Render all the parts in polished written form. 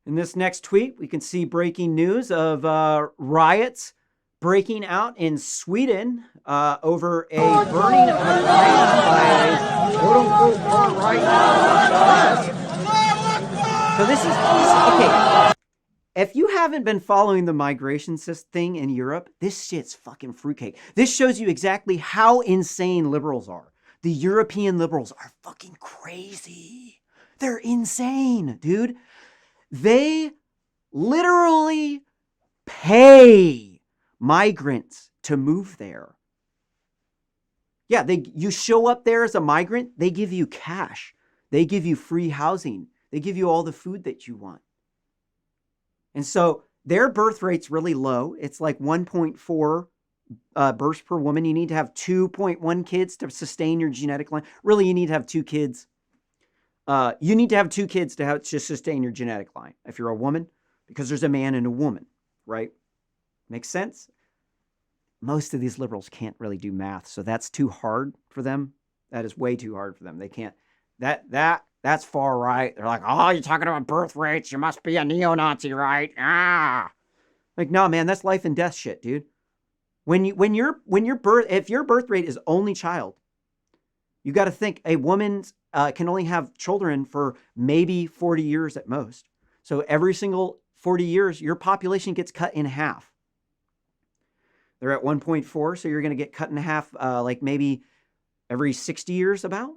In this next tweet, we can see breaking news of riots breaking out in Sweden over a burning of a plant by a quote-unquote far-right. So this is okay. If you haven't been following the migration thing in Europe, this shit's fucking fruitcake. This shows you exactly how insane liberals are. The European liberals are fucking crazy. They're insane, dude. They literally pay migrants to move there. Yeah, you show up there as a migrant, they give you cash. They give you free housing. They give you all the food that you want. And so their birth rate's really low. It's like 1.4 births per woman. You need to have 2.1 kids to sustain your genetic line. Really, you need to have 2 kids. You need to have 2 kids to sustain your genetic line if you're a woman, because there's a man and a woman, right? Makes sense? Most of these liberals can't really do math, so that's too hard for them. That is way too hard for them. They can't. That's far right. They're like, oh, you're talking about birth rates. You must be a neo-Nazi, right? Ah. Like, no, man, that's life and death shit, dude. If your birth rate is only child, you got to think a woman can only have children for maybe 40 years at most. So every single 40 years, your population gets cut in half. They're at 1.4, so you're going to get cut in half like maybe every 60 years about.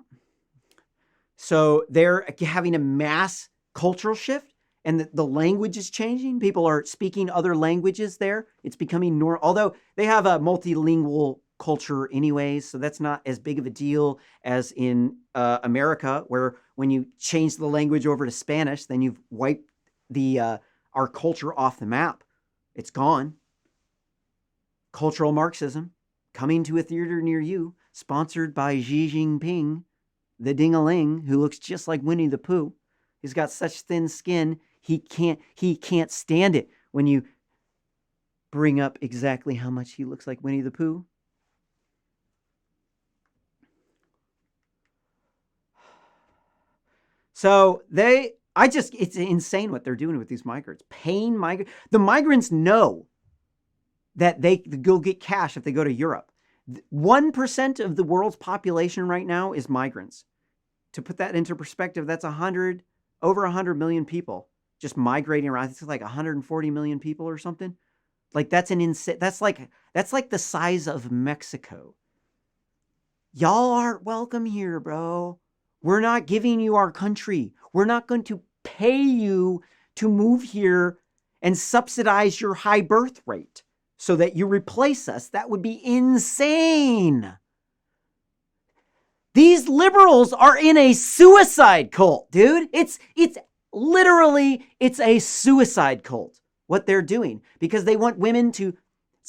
So they're having a mass cultural shift, and the language is changing. People are speaking other languages there. It's becoming normal, although they have a multilingual culture anyways, so that's not as big of a deal as in America, where when you change the language over to Spanish, then you've wiped our culture off the map. It's gone. Cultural Marxism, coming to a theater near you, sponsored by Xi Jinping, the ding-a-ling, who looks just like Winnie the Pooh. He's got such thin skin, he can't stand it when you bring up exactly how much he looks like Winnie the Pooh. So it's insane what they're doing with these migrants. Paying migrants. The migrants know that they go get cash if they go to Europe. 1% of the world's population right now is migrants. To put that into perspective, that's over 100 million people just migrating around. It's like 140 million people or something. Like that's like the size of Mexico. Y'all aren't welcome here, bro. We're not giving you our country. We're not going to pay you to move here and subsidize your high birth rate so that you replace us. That would be insane. These liberals are in a suicide cult, dude. It's literally a suicide cult, what they're doing, because they want women to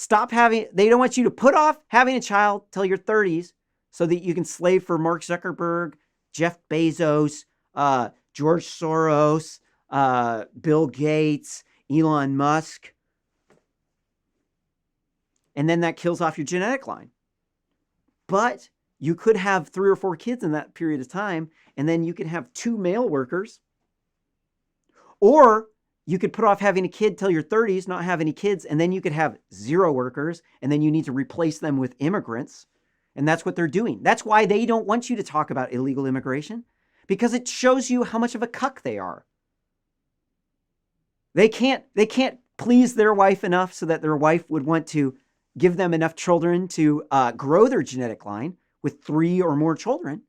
they don't want you to put off having a child till your 30s so that you can slave for Mark Zuckerberg, Jeff Bezos, George Soros, Bill Gates, Elon Musk. And then that kills off your genetic line. But you could have 3 or 4 kids in that period of time, and then you could have 2 male workers. Or you could put off having a kid till your 30s, not have any kids, and then you could have 0 workers, and then you need to replace them with immigrants. And that's what they're doing. That's why they don't want you to talk about illegal immigration, because it shows you how much of a cuck they are. They can't please their wife enough so that their wife would want to give them enough children to grow their genetic line with 3 or more children.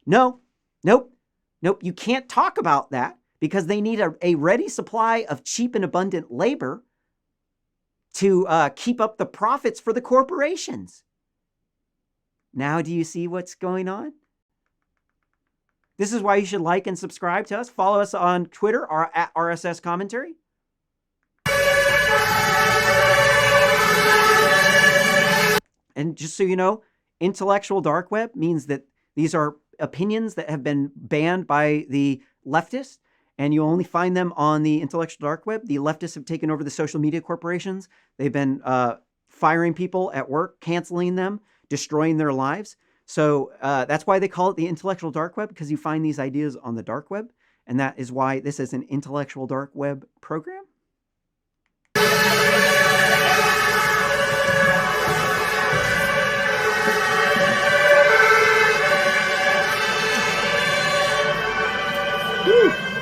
Nope. You can't talk about that because they need a ready supply of cheap and abundant labor to keep up the profits for the corporations. Now, do you see what's going on? This is why you should like and subscribe to us. Follow us on Twitter, at RSS Commentary. And just so you know, intellectual dark web means that these are opinions that have been banned by the leftists, and you only find them on the intellectual dark web. The leftists have taken over the social media corporations. They've been firing people at work, canceling them, destroying their lives. So that's why they call it the intellectual dark web, because you find these ideas on the dark web. And that is why this is an intellectual dark web program.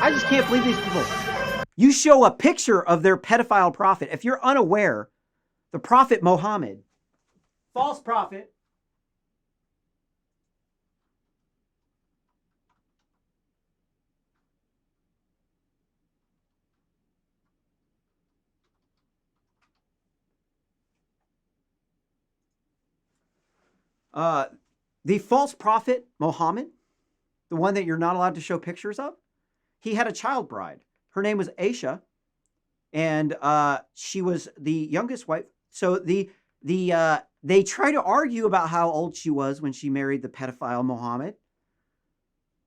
I just can't believe these people. You show a picture of their pedophile prophet. If you're unaware, the prophet Muhammad, false prophet, the false prophet Muhammad, the one that you're not allowed to show pictures of, he had a child bride. Her name was Aisha, and she was the youngest wife. So they try to argue about how old she was when she married the pedophile Muhammad.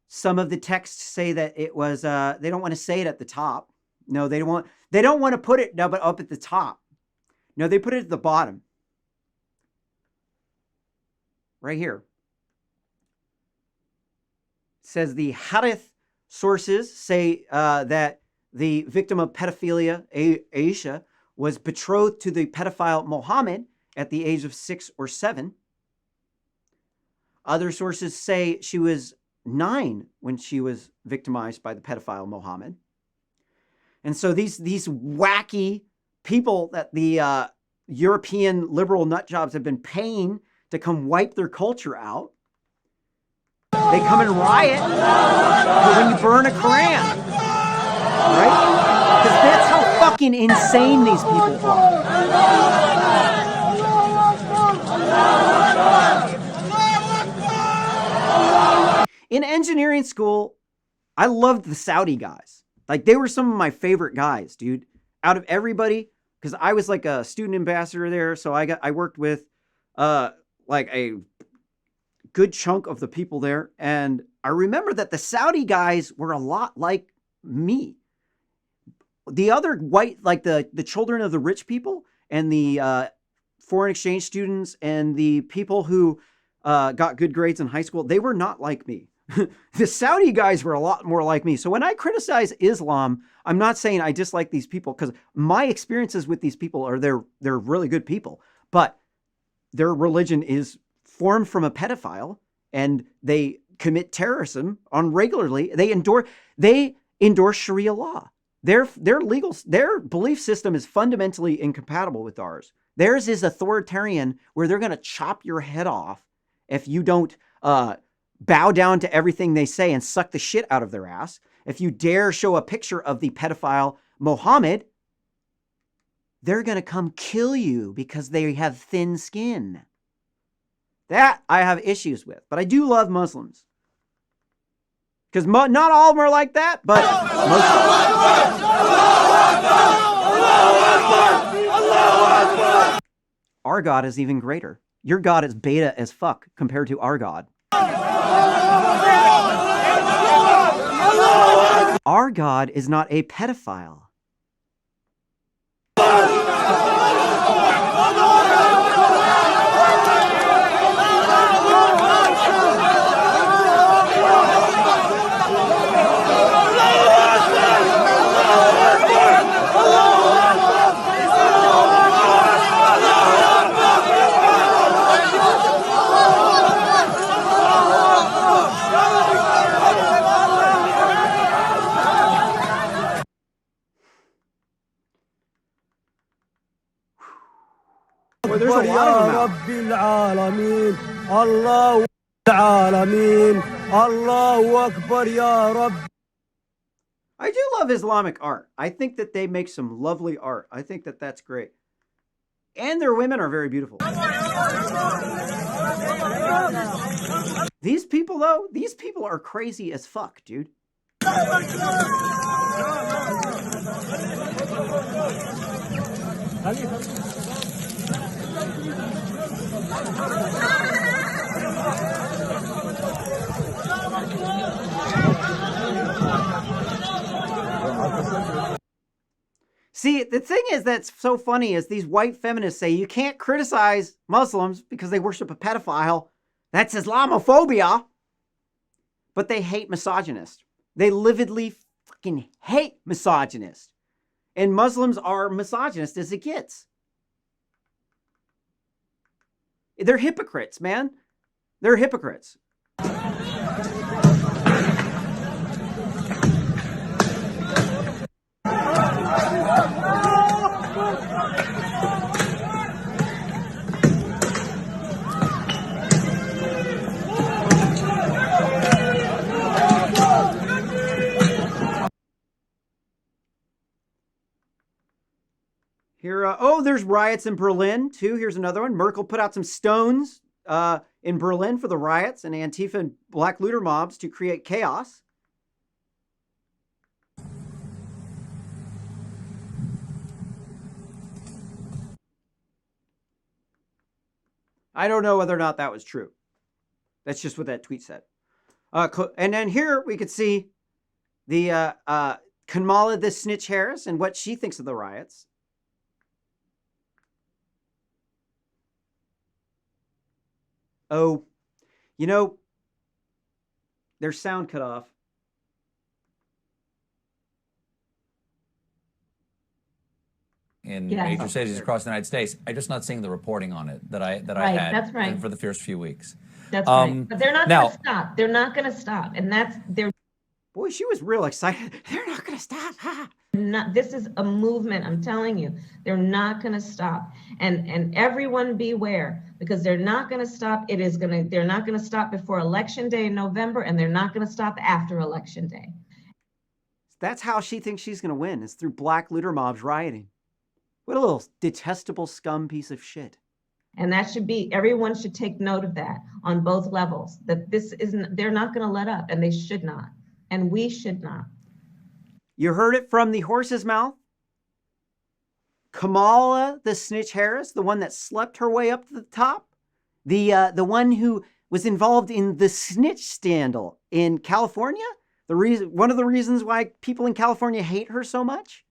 Some of the texts say that it was. They don't want to say it at the top. No, they don't want. They don't want to put it but up at the top. No, they put it at the bottom. Right here. It says the Hadith sources say that the victim of pedophilia, Aisha, was betrothed to the pedophile Muhammad at the age of 6 or 7. Other sources say she was 9 when she was victimized by the pedophile Muhammad. And so these wacky people that the European liberal nutjobs have been paying to come wipe their culture out, they come and riot when you burn a Quran, right? Because that's how fucking insane these people are. In engineering school, I loved the Saudi guys. Like, they were some of my favorite guys, dude. Out of everybody, because I was like a student ambassador there, so I worked with like a good chunk of the people there. And I remember that the Saudi guys were a lot like me. The other white, like the children of the rich people and the foreign exchange students and the people who got good grades in high school, they were not like me. The Saudi guys were a lot more like me. So when I criticize Islam, I'm not saying I dislike these people, because my experiences with these people are they're really good people, but their religion is formed from a pedophile, and they commit terrorism on regularly. They endorse Sharia law. Their belief system is fundamentally incompatible with ours. Theirs is authoritarian, where they're going to chop your head off if you don't bow down to everything they say and suck the shit out of their ass. If you dare show a picture of the pedophile Muhammad, they're going to come kill you because they have thin skin. That I have issues with. But I do love Muslims. Because not all of them are like that, but most of them. Our God is even greater. Your God is beta as fuck compared to our God. Our God is not a pedophile. Well, there's a lot of them out. I do love Islamic art. I think that they make some lovely art. I think that that's great. And their women are very beautiful. These people, though, these people are crazy as fuck, dude. See, the thing is that's so funny is these white feminists say you can't criticize Muslims because they worship a pedophile. That's Islamophobia. But they hate misogynists. They lividly fucking hate misogynists. And Muslims are misogynist as it gets. They're hypocrites, man. They're hypocrites. Here, there's riots in Berlin, too. Here's another one. Merkel put out some stones in Berlin for the riots and Antifa and black looter mobs to create chaos. I don't know whether or not that was true. That's just what that tweet said. And then here we could see the Kamala the Snitch Harris and what she thinks of the riots. Oh, you know, their sound cut off. In major cities across the United States, I'm just not seeing the reporting on it that I had that's right. for the first few weeks. That's right. But they're not going to stop. They're not going to stop. And that's their. Boy, she was real excited. They're not going to stop. This is a movement. I'm telling you, they're not going to stop. And everyone beware, because they're not going to stop. They're not going to stop before Election Day in November, and they're not going to stop after Election Day. That's how she thinks she's going to win, is through black looter mobs rioting. What a little detestable scum piece of shit. And that should be, everyone should take note of that on both levels, that they're not going to let up, and they should not. And we should not. You heard it from the horse's mouth. Kamala the Snitch Harris, the one that slept her way up to the top, the one who was involved in the snitch scandal in California. One of the reasons why people in California hate her so much.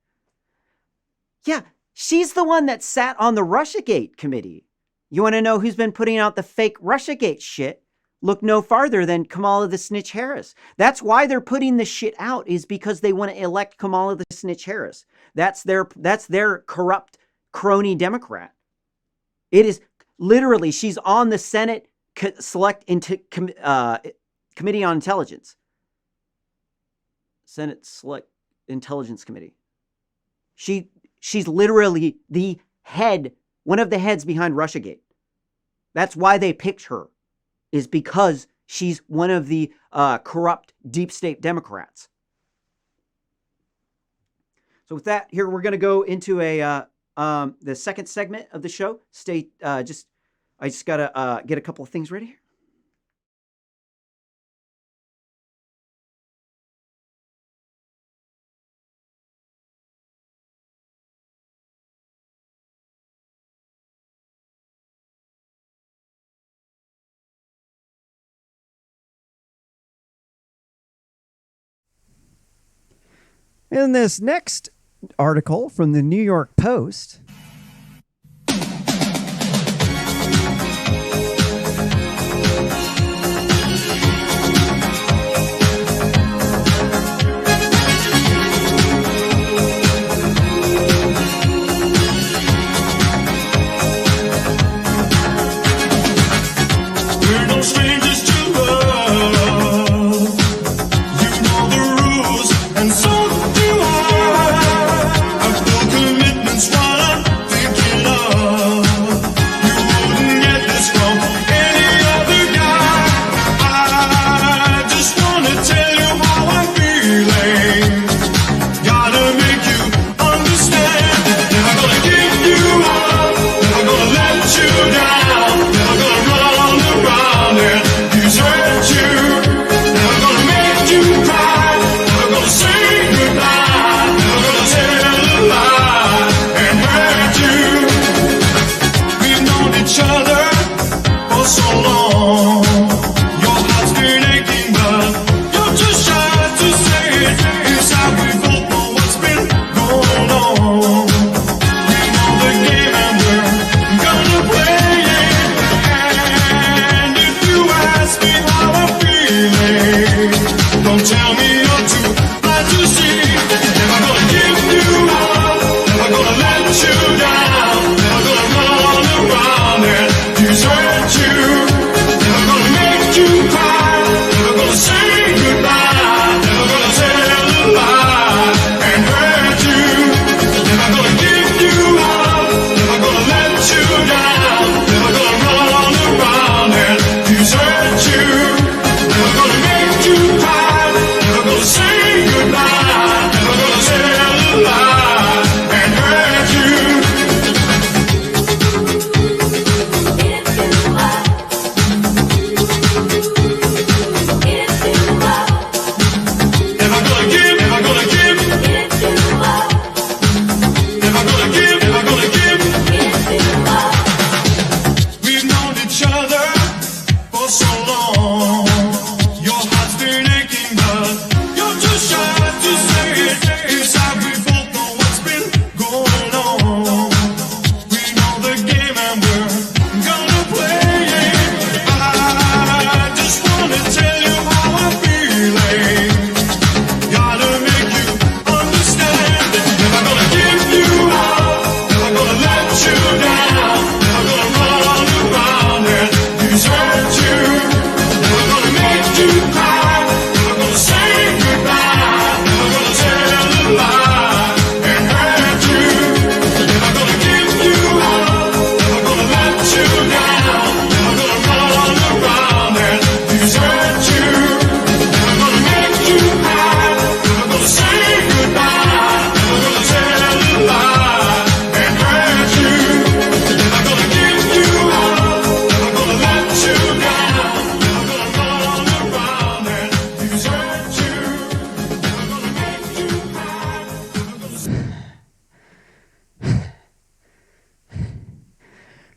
Yeah, she's the one that sat on the Russiagate committee. You want to know who's been putting out the fake Russiagate shit? Look no farther than Kamala the Snitch Harris. That's why they're putting the shit out, is because they want to elect Kamala the Snitch Harris. That's their corrupt crony Democrat. It is literally, she's on the Senate Committee on Intelligence. Senate Select Intelligence Committee. She's literally the head, one of the heads behind Russiagate. That's why they picked her, is because she's one of the corrupt deep state Democrats. So with that, here we're going to go into the second segment of the show. I just got to get a couple of things ready here. In this next article from the New York Post, we're no strangers to love. You know the rules, and so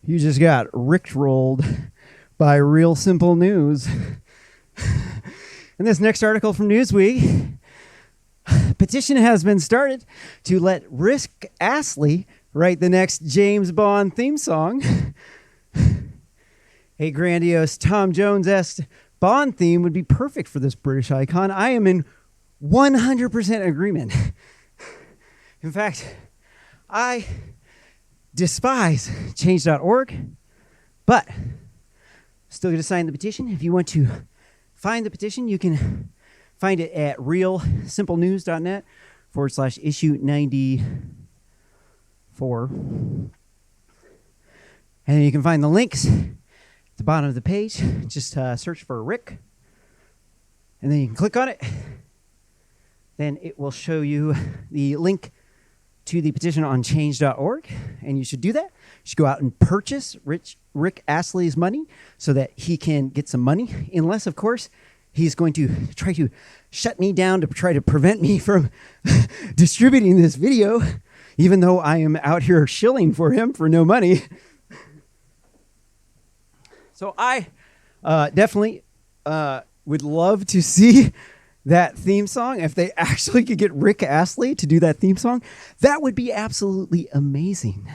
You just got rickrolled by Real Simple News. In this next article from Newsweek, petition has been started to let Rick Astley write the next James Bond theme song. A grandiose Tom Jones-esque Bond theme would be perfect for this British icon. I am in 100% agreement. In fact, I despise change.org, but still going to sign the petition. If you want to find the petition, you can find it at realsimplenews.net/issue 94. And then you can find the links at the bottom of the page. Just search for Rick, and then you can click on it. Then it will show you the link to the petition on change.org, and you should do that. You should go out and purchase Rick Astley's money so that he can get some money, unless, of course, he's going to try to shut me down to try to prevent me from distributing this video, even though I am out here shilling for him for no money. So I definitely would love to see that theme song. If they actually could get Rick Astley to do that theme song, that would be absolutely amazing.